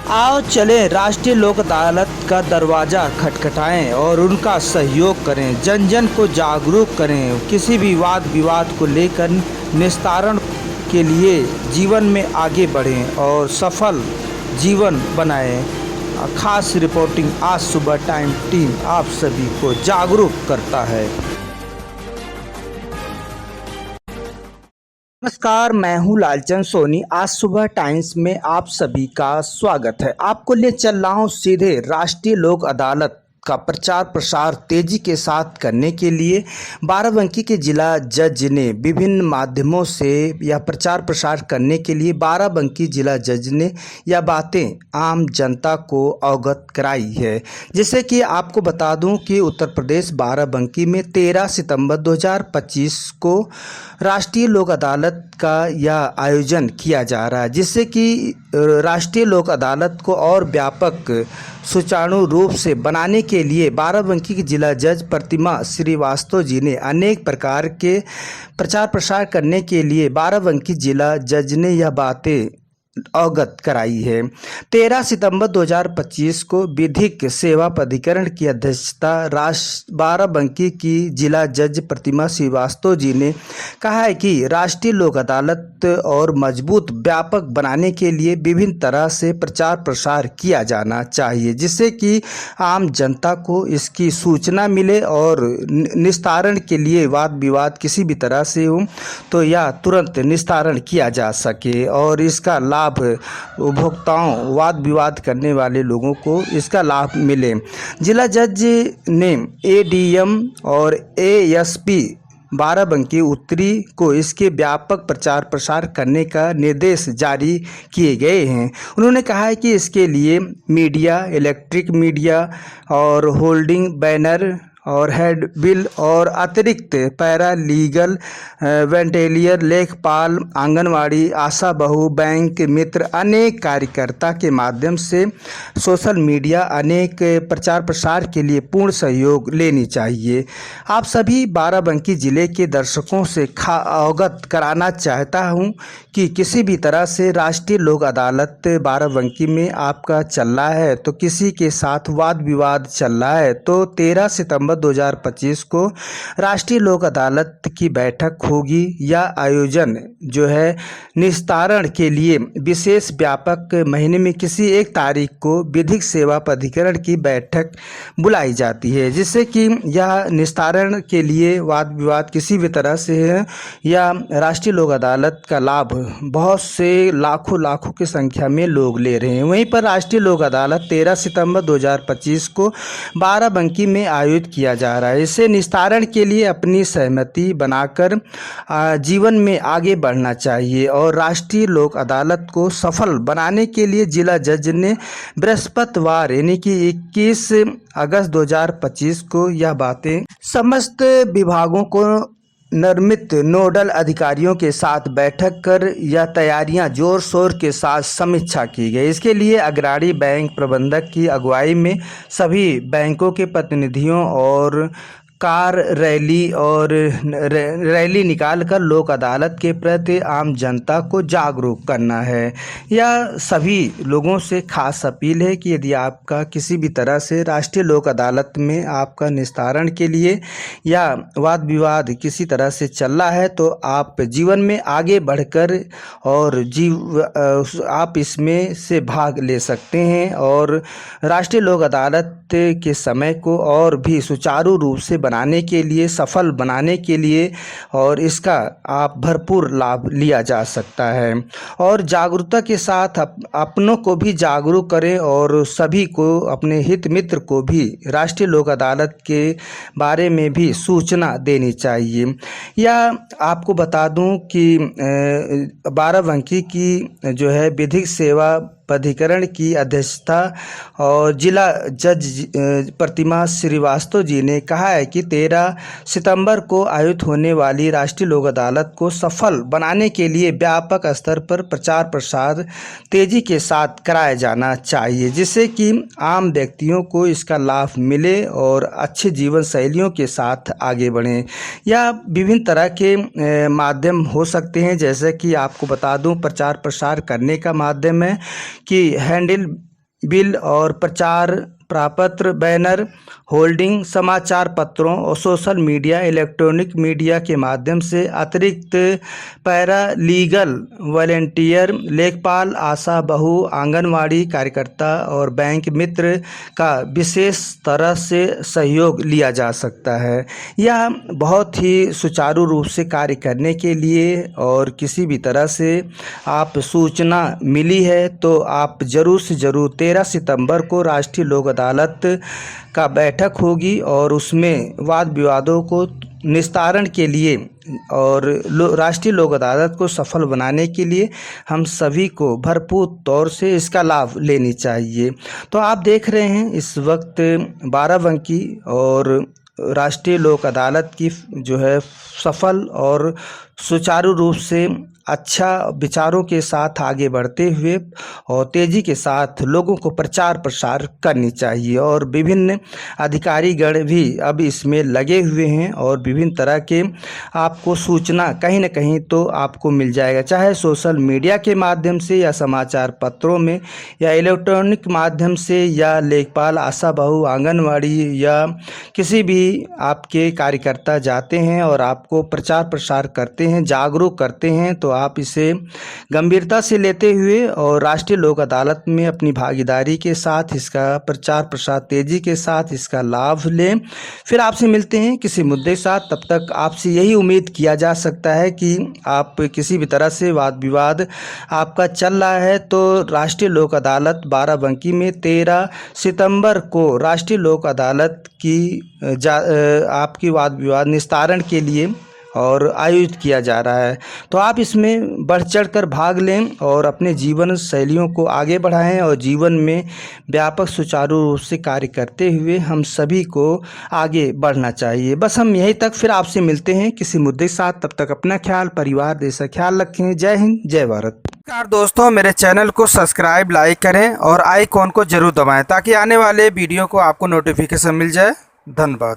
आओ चलें राष्ट्रीय लोक अदालत का दरवाज़ा खटखटाएं और उनका सहयोग करें। जन जन को जागरूक करें। किसी भी वाद विवाद को लेकर निस्तारण के लिए जीवन में आगे बढ़ें और सफल जीवन बनाएं। खास रिपोर्टिंग आज सुबह टाइम टीम आप सभी को जागरूक करता है। नमस्कार, मैं हूं लालचंद सोनी। आज सुबह टाइम्स में आप सभी का स्वागत है। आपको ले चल रहा हूं सीधे राष्ट्रीय लोक अदालत का प्रचार प्रसार तेजी के साथ करने के लिए बाराबंकी के जिला जज ने विभिन्न माध्यमों से यह प्रचार प्रसार करने के लिए बाराबंकी जिला जज ने यह बातें आम जनता को अवगत कराई है। जैसे कि आपको बता दूं कि उत्तर प्रदेश बाराबंकी में 13 सितंबर 2025 को राष्ट्रीय लोक अदालत का यह आयोजन किया जा रहा है, जिससे कि राष्ट्रीय लोक अदालत को और व्यापक सुचारू रूप से बनाने के लिए बाराबंकी के जिला जज प्रतिमा श्रीवास्तव जी ने अनेक प्रकार के प्रचार प्रसार करने के लिए बाराबंकी जिला जज ने यह बातें अवगत कराई है। 13 सितंबर 2025 को विधिक सेवा प्राधिकरण की अध्यक्षता बाराबंकी की जिला जज प्रतिमा श्रीवास्तव जी ने कहा है कि राष्ट्रीय लोक अदालत और मजबूत व्यापक बनाने के लिए विभिन्न तरह से प्रचार प्रसार किया जाना चाहिए, जिससे कि आम जनता को इसकी सूचना मिले और निस्तारण के लिए वाद विवाद किसी भी तरह से हो तो यह तुरंत निस्तारण किया जा सके और इसका लाभ उपभोक्ताओं वाद विवाद करने वाले लोगों को इसका लाभ मिले। जिला जज ने एडीएम और एएसपी बाराबंकी उत्तरी को इसके व्यापक प्रचार प्रसार करने का निर्देश जारी किए गए हैं। उन्होंने कहा है कि इसके लिए मीडिया, इलेक्ट्रिक मीडिया और होल्डिंग बैनर और हेड बिल और अतिरिक्त पैरा लीगल, वेंटेलियर, लेखपाल, आंगनवाड़ी, आशा बहू, बैंक मित्र, अनेक कार्यकर्ता के माध्यम से सोशल मीडिया अनेक प्रचार प्रसार के लिए पूर्ण सहयोग लेनी चाहिए। आप सभी बाराबंकी ज़िले के दर्शकों से अवगत कराना चाहता हूं कि किसी भी तरह से राष्ट्रीय लोक अदालत बाराबंकी में आपका चल रहा है तो किसी के साथ वाद विवाद चल रहा है तो 13 सितंबर 2025 को राष्ट्रीय लोक अदालत की बैठक होगी। यह आयोजन जो है निस्तारण के लिए विशेष व्यापक महीने में किसी एक तारीख को विधिक सेवा प्राधिकरण की बैठक बुलाई जाती है, जिससे कि यह निस्तारण के लिए वाद विवाद किसी भी तरह से है या राष्ट्रीय लोक अदालत का लाभ बहुत से लाखों की संख्या में लोग ले रहे हैं। वहीं पर राष्ट्रीय लोक अदालत 13 सितंबर 2025 को बाराबंकी में आयोजित किया जा रहा है। इसे निस्तारण के लिए अपनी सहमति बनाकर जीवन में आगे बढ़ना चाहिए और राष्ट्रीय लोक अदालत को सफल बनाने के लिए जिला जज ने बृहस्पतिवार यानी कि 21 अगस्त 2025 को यह बातें समस्त विभागों को निर्मित नोडल अधिकारियों के साथ बैठक कर यह तैयारियां जोर शोर के साथ समीक्षा की गई। इसके लिए अग्रणी बैंक प्रबंधक की अगुवाई में सभी बैंकों के प्रतिनिधियों और कार रैली निकालकर लोक अदालत के प्रति आम जनता को जागरूक करना है। यह सभी लोगों से खास अपील है कि यदि आपका किसी भी तरह से राष्ट्रीय लोक अदालत में आपका निस्तारण के लिए या वाद विवाद किसी तरह से चल रहा है तो आप जीवन में आगे बढ़कर और आप इसमें से भाग ले सकते हैं और राष्ट्रीय लोक अदालत के समय को और भी सुचारू रूप से बनाने के लिए, सफल बनाने के लिए और इसका आप भरपूर लाभ लिया जा सकता है और जागरूकता के साथ अपनों को भी जागरूक करें और सभी को, अपने हित मित्र को भी राष्ट्रीय लोक अदालत के बारे में भी सूचना देनी चाहिए। यह आपको बता दूं कि बाराबंकी की जो है विधिक सेवा प्राधिकरण की अध्यक्षता और जिला जज प्रतिमा श्रीवास्तव जी ने कहा है कि 13 सितंबर को आयोजित होने वाली राष्ट्रीय लोक अदालत को सफल बनाने के लिए व्यापक स्तर पर प्रचार प्रसार तेजी के साथ कराया जाना चाहिए, जिससे कि आम व्यक्तियों को इसका लाभ मिले और अच्छे जीवन शैलियों के साथ आगे बढ़ें। या विभिन्न तरह के माध्यम हो सकते हैं, जैसे कि आपको बता दूं प्रचार प्रसार करने का माध्यम है कि बिल और प्रचार प्रपत्र, बैनर, होल्डिंग, समाचार पत्रों और सोशल मीडिया, इलेक्ट्रॉनिक मीडिया के माध्यम से अतिरिक्त पैरालीगल, वॉलंटियर, लेखपाल, आशा बहू, आंगनवाड़ी कार्यकर्ता और बैंक मित्र का विशेष तरह से सहयोग लिया जा सकता है। यह बहुत ही सुचारू रूप से कार्य करने के लिए और किसी भी तरह से आप सूचना मिली है तो आप ज़रूर से ज़रूर 13 सितंबर को राष्ट्रीय लोक अदालत का बैठक होगी और उसमें वाद विवादों को निस्तारण के लिए और राष्ट्रीय लोक अदालत को सफल बनाने के लिए हम सभी को भरपूर तौर से इसका लाभ लेनी चाहिए। तो आप देख रहे हैं इस वक्त बाराबंकी और राष्ट्रीय लोक अदालत की जो है सफल और सुचारू रूप से अच्छा विचारों के साथ आगे बढ़ते हुए और तेज़ी के साथ लोगों को प्रचार प्रसार करनी चाहिए और विभिन्न अधिकारीगण भी अब इसमें लगे हुए हैं और विभिन्न तरह के आपको सूचना कहीं न कहीं तो आपको मिल जाएगा, चाहे सोशल मीडिया के माध्यम से या समाचार पत्रों में या इलेक्ट्रॉनिक माध्यम से या लेखपाल, आशा बहू, आंगनवाड़ी या किसी भी आपके कार्यकर्ता जाते हैं और आपको प्रचार प्रसार करते हैं, जागरूक करते हैं, तो आप इसे गंभीरता से लेते हुए और राष्ट्रीय लोक अदालत में अपनी भागीदारी के साथ इसका प्रचार प्रसार तेज़ी के साथ इसका लाभ लें। फिर आपसे मिलते हैं किसी मुद्दे के साथ, तब तक आपसे यही उम्मीद किया जा सकता है कि आप किसी भी तरह से वाद विवाद आपका चल रहा है तो राष्ट्रीय लोक अदालत बाराबंकी में 13 सितंबर को राष्ट्रीय लोक अदालत की आपकी वाद विवाद निस्तारण के लिए और आयोजित किया जा रहा है। तो आप इसमें बढ़ चढ़ कर भाग लें और अपने जीवन शैलियों को आगे बढ़ाएं और जीवन में व्यापक सुचारू रूप से कार्य करते हुए हम सभी को आगे बढ़ना चाहिए। बस हम यहीं तक, फिर आपसे मिलते हैं किसी मुद्दे के साथ। तब तक अपना ख्याल, परिवार, देश का ख्याल रखें। जय हिंद, जय भारत। नमस्कार दोस्तों, मेरे चैनल को सब्सक्राइब, लाइक करें और आइकॉन को जरूर दबाएं ताकि आने वाले वीडियो को आपको नोटिफिकेशन मिल जाए। धन्यवाद।